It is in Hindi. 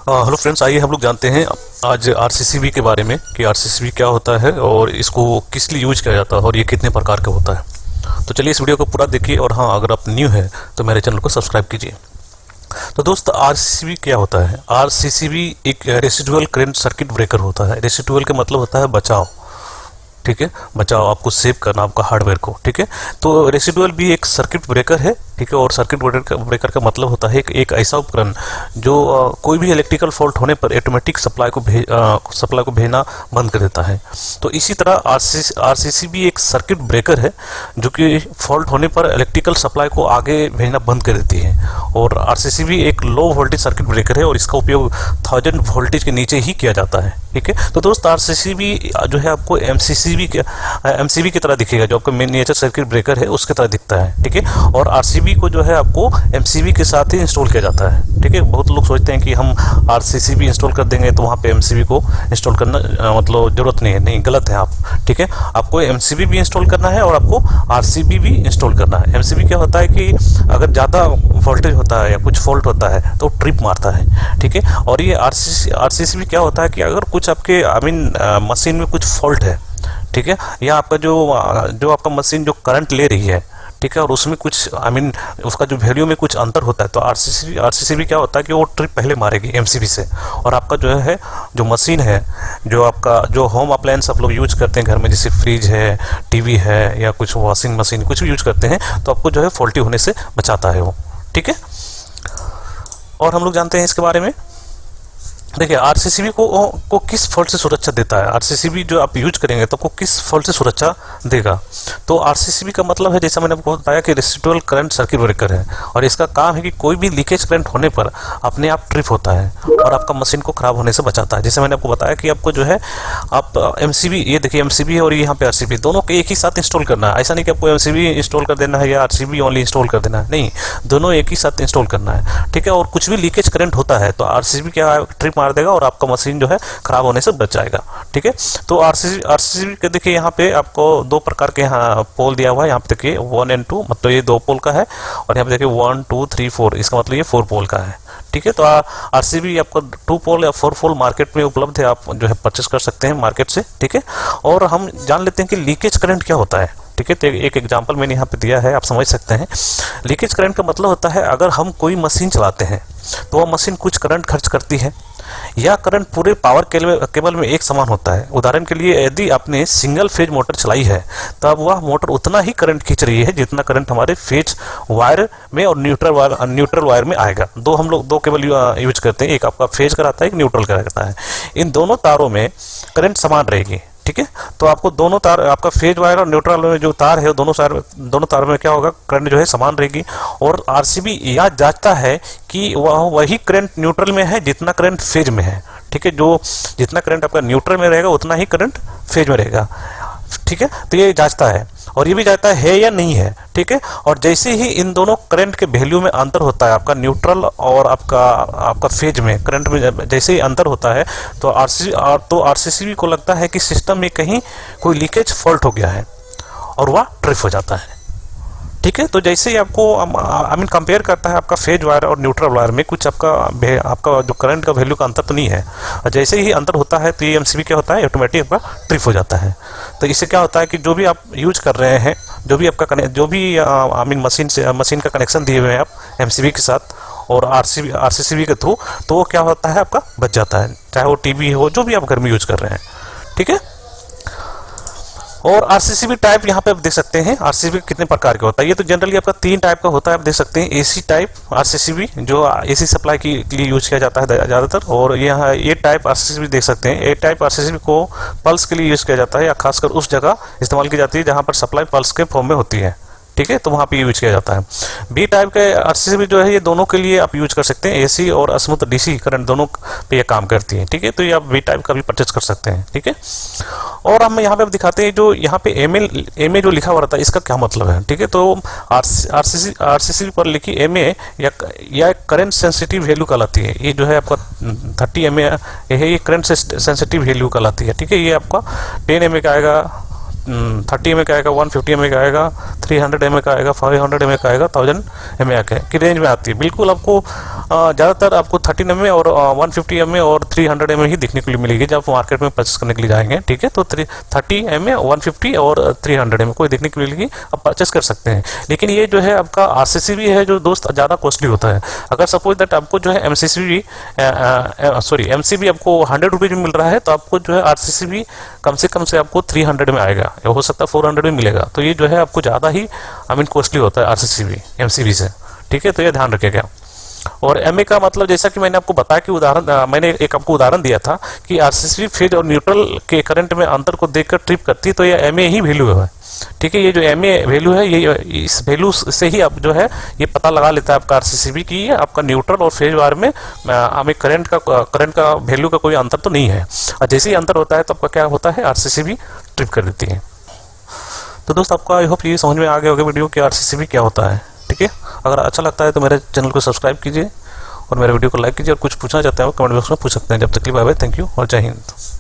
हेलो फ्रेंड्स, आइए हम लोग जानते हैं आज आरसीसीबी के बारे में कि आरसीसीबी क्या होता है और इसको किस लिए यूज किया जाता है और ये कितने प्रकार का होता है। तो चलिए इस वीडियो को पूरा देखिए और हाँ, अगर आप न्यू है तो मेरे चैनल को सब्सक्राइब कीजिए। तो दोस्त, आरसीसीबी क्या होता है? आरसीसीबी एक रेसिडुअल करंट सर्किट ब्रेकर होता है। रेसिडुअल का मतलब होता है बचाव, ठीक है, बचाओ, आपको सेव करना आपका हार्डवेयर को, ठीक है। तो रेसिडुअल भी एक सर्किट ब्रेकर है, ठीक है। और सर्किट ब्रेकर का मतलब होता है एक ऐसा उपकरण जो कोई भी इलेक्ट्रिकल फॉल्ट होने पर ऑटोमेटिक सप्लाई को भेजना बंद कर देता है। तो इसी तरह आरसीसी भी एक सर्किट ब्रेकर है जो कि फॉल्ट होने पर इलेक्ट्रिकल सप्लाई को आगे भेजना बंद कर देती है। और आरसीसी भी एक लो वोल्टेज सर्किट ब्रेकर है और इसका उपयोग 1000 वोल्टेज के नीचे ही किया जाता है, ठीक है। तो दोस्त, आरसीसी भी जो है आपको एमसीबी की तरह दिखेगा, जो आपका मिनिएचर सर्किट ब्रेकर है उसके तरह दिखता है, ठीक है। और आरसीबी को जो है आपको एमसीबी के साथ ही इंस्टॉल किया जाता है, ठीक है। बहुत लोग सोचते हैं कि हम आरसीसी भी इंस्टॉल कर देंगे तो वहाँ पे एमसीबी को इंस्टॉल करना मतलब जरूरत नहीं है। नहीं, गलत है आप, ठीक है। आपको एमसीबी भी इंस्टॉल करना है और आपको आरसीबी भी इंस्टॉल करना है। एमसीबी क्या होता है कि अगर ज़्यादा वोल्टेज होता है या कुछ फॉल्ट होता है तो ट्रिप मारता है, ठीक है। और ये आरसीसी भी क्या होता है कि अगर कुछ आपके मशीन में कुछ फॉल्ट है, ठीक है, या आपका जो आपका मशीन जो करंट ले रही है, ठीक है, और उसमें कुछ उसका जो वैल्यू में कुछ अंतर होता है, तो आरसीसी भी क्या होता है कि वो ट्रिप पहले मारेगी एमसीबी से। और आपका जो मशीन है, जो होम अप्लायंस आप लोग यूज करते हैं घर में, जैसे फ्रिज है, टीवी है या कुछ वॉशिंग मशीन कुछ भी यूज करते हैं, तो आपको जो है फॉल्टी होने से बचाता है वो, ठीक है। और हम लोग जानते हैं इसके बारे में। देखिए, आरसीसीबी को किस फॉल्ट से सुरक्षा देता है। आरसीसीबी जो आप यूज करेंगे तो आपको किस फॉल्ट से सुरक्षा देगा। तो आरसीसीबी का मतलब है, जैसा मैंने आपको बताया, कि रेसिडुअल करंट सर्किट ब्रेकर है और इसका काम है कि कोई भी लीकेज करंट होने पर अपने आप ट्रिप होता है और आपका मशीन को खराब होने से बचाता है। जैसे मैंने आपको बताया कि आपको जो है आप एमसीबी, ये देखिए एमसीबी और यहाँ पे आरसीबी दोनों को एक ही साथ इंस्टॉल करना है। ऐसा नहीं कि आपको एमसीबी इंस्टॉल कर देना है या आरसीबी ओनली इंस्टॉल कर देना है, नहीं, दोनों एक ही साथ इंस्टॉल करना है, ठीक है। और कुछ भी लीकेज करंट होता है तो आरसीबी क्या ट्रिप मार देगा और आपका मशीन जो है खराब होने से बच जाएगा, ठीक है। तो आरसीसी के देखिए यहाँ पे आपको दो प्रकार के यहाँ पोल दिया हुआ है। यहाँ पे देखिए 1 और 2, मतलब ये 2 पोल का है, और यहाँ पे देखिए 1 2 3 4, इसका मतलब ये 4 पोल का है, ठीक है। तो आरसीबी आपको 2 पोल या 4 पोल मार्केट में उपलब्ध है, आप जो है परचेस कर सकते हैं मार्केट से, ठीक है। और हम जान लेते हैं कि लीकेज करंट क्या होता है, ठीक है। तो एक एग्जांपल मैंने यहाँ पे दिया है, आप समझ सकते हैं। लीकेज करंट का मतलब होता है अगर हम कोई मशीन चलाते हैं तो वह मशीन कुछ करंट खर्च करती है या करंट पूरे पावर केबल में एक समान होता है। उदाहरण के लिए, यदि आपने सिंगल फेज मोटर चलाई है तब वह मोटर उतना ही करंट खींच रही है जितना करंट हमारे फेज वायर में और न्यूट्रल वायर में आएगा। हम लोग दो केबल यूज करते हैं, एक आपका फेज कराता है, एक न्यूट्रल कराता है। इन दोनों तारों में करंट समान रहेगी, ठीक है। तो आपको दोनों तार, आपका फेज वायर और न्यूट्रल में जो तार है, दोनों तार में क्या होगा, करंट जो है समान रहेगी। और आरसीबी यह जांचता है कि वह वही करंट न्यूट्रल में है जितना करंट फेज में है, ठीक है। जो जितना करंट आपका न्यूट्रल में रहेगा उतना ही करंट फेज में रहेगा, ठीक है। तो ये जांचता है और ये भी जांचता है या नहीं है, ठीक है। और जैसे ही इन दोनों करंट के वैल्यू में अंतर होता है, आपका न्यूट्रल और आपका फेज में करंट में जैसे ही अंतर होता है, तो आरसीसीबी को लगता है कि सिस्टम में कहीं कोई लीकेज फॉल्ट हो गया है और वह ट्रिप हो जाता है, ठीक है। तो जैसे ही आपको कंपेयर करता है आपका फेज वायर और न्यूट्रल वायर में कुछ आपका जो करंट का वैल्यू का अंतर तो नहीं है, और जैसे ही अंतर होता है तो ये एमसीबी क्या होता है, ऑटोमेटिक आपका ट्रिप हो जाता है। तो इससे क्या होता है कि जो भी आप यूज कर रहे हैं, जो भी मशीन का कनेक्शन दिए हुए हैं आप एमसीबी के साथ और आरसीसीबी के थ्रू, तो वो क्या होता है, आपका बच जाता है, चाहे वो टीवी हो, जो भी आप घर में यूज कर रहे हैं, ठीक है। और आरसीसीबी टाइप यहाँ पे आप देख सकते हैं, आरसीसीबी कितने प्रकार का होता है। ये तो जनरली आपका 3 टाइप का होता है, आप देख सकते हैं। एसी टाइप आरसीसीबी, जो एसी सप्लाई के लिए यूज किया जाता है ज़्यादातर। और यहाँ ए टाइप आरसीसीबी देख सकते हैं। ए टाइप आरसीसीबी को पल्स के लिए यूज किया जाता है या खासकर उस जगह इस्तेमाल की जाती है जहाँ पर सप्लाई पल्स के फॉर्म में होती है, ठीक है, तो वहाँ पे यूज किया जाता है। बी टाइप के आरसीसीबी जो है, ये दोनों के लिए आप यूज कर सकते हैं, एसी और स्मूथ डीसी करंट दोनों पे ये काम करती है, ठीक है। तो ये आप बी टाइप का भी परचेज कर सकते हैं, ठीक है। और हम यहाँ पे दिखाते हैं, जो यहाँ पे एमए जो लिखा हुआ रहता है, इसका क्या मतलब है, ठीक है। तो आरसीसीबी पर लिखी एमए या करंट सेंसिटिव वैल्यू कहलाती है। ये जो है आपका 30 एमए है, ये करंट सेंसिटिव वैल्यू कहलाती है, ठीक है। ये आपका 10 एमए का आएगा, 30 एम का आएगा, 150 एम का आएगा, 300 एम का आएगा, 500 एम का आएगा, 1000 एम की रेंज में आती है। बिल्कुल आपको ज़्यादातर आपको 13 एम और 150 एम और 300 एम ही देखने के लिए मिलेगी जब आप मार्केट में परचेस करने के लिए जाएंगे, ठीक है। तो 30 एम, 150 और 300 एम कोई देखने के लिए मिलेगी, आप परचेस कर सकते हैं। लेकिन ये जो है आपका RCCB है जो दोस्त ज़्यादा कॉस्टली होता है। अगर सपोज दैट आपको जो है MCB आपको 100 रुपीज़ में मिल रहा है, तो आपको जो है RCCB कम से आपको 300 में आएगा, हो सकता है 400 में मिलेगा। तो ये जो है आपको ज़्यादा ही कॉस्टली होता है RCCB MCB से, ठीक है। तो ये ध्यान रखिएगा। और MA का मतलब जैसा कि मैंने आपको बताया कि मैंने एक आपको उदाहरण दिया था कि RCCB फेज और न्यूट्रल के करंट में अंतर को देखकर ट्रिप करती है, तो ये MA ही वैल्यू है, ठीक है। ये जो MA वैल्यू है, ये इस वैल्यू से ही आप जो है ये पता लगा लेता है आपका RCCB की आपका न्यूट्रल और फेज वार में हमें करंट का वैल्यू का कोई अंतर तो नहीं है। और जैसे ही अंतर होता है तो आपका क्या होता है, RCCB ट्रिप कर देती है। तो दोस्त आपका आई होप ये समझ में आ गया होगा वीडियो कि RCCB क्या होता है, ठीक है। अगर अच्छा लगता है तो मेरे चैनल को सब्सक्राइब कीजिए और मेरे वीडियो को लाइक कीजिए, और कुछ पूछना चाहते हैं कमेंट बॉक्स में पूछ सकते हैं। जब तक के लिए बाय बाय, थैंक यू और जय हिंद।